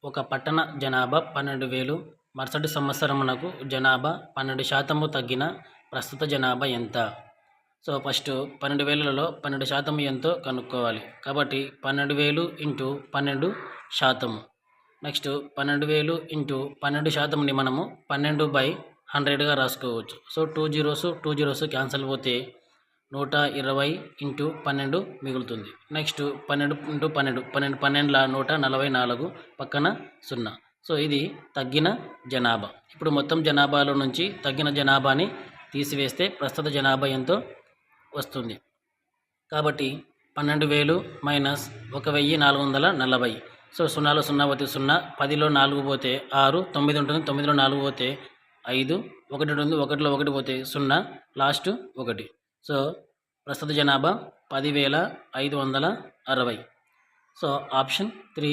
ఒక పట్టణ జనాభా 12,000. మరుసటి సంవత్సరమునకు జనాభా 12% తగ్గిన ప్రస్తుత జనాభా ఎంత? సో ఫస్ట్ 12,000లలో 12% ఎంతో కనుక్కోవాలి. కాబట్టి 12,000 ఇంటూ 12%. నెక్స్ట్ 12,000 ఇంటూ 12%ని మనము 12/100గా రాసుకోవచ్చు. సో 2 zeros క్యాన్సల్ పోతే 120 ఇంటూ 12 మిగులుతుంది. నెక్స్ట్ 12 ఇంటూ 12 12 144 పక్కన 0. సో ఇది తగ్గిన జనాభా. ఇప్పుడు మొత్తం జనాభాలో నుంచి తగ్గిన జనాభాని తీసివేస్తే ప్రస్తుత జనాభా ఎంతో వస్తుంది. కాబట్టి 12,000 మైనస్ 1,440. సో 0లో 0 పోతే 0, 10లో 4 పోతే 6, 9 ఉంటుంది, 9లో 4 పోతే 5, 1 ఉంటుంది, 1లో 1 పోతే 0, లాస్ట్ 1. సో ప్రస్తుత జనాభా 10,560. So option 3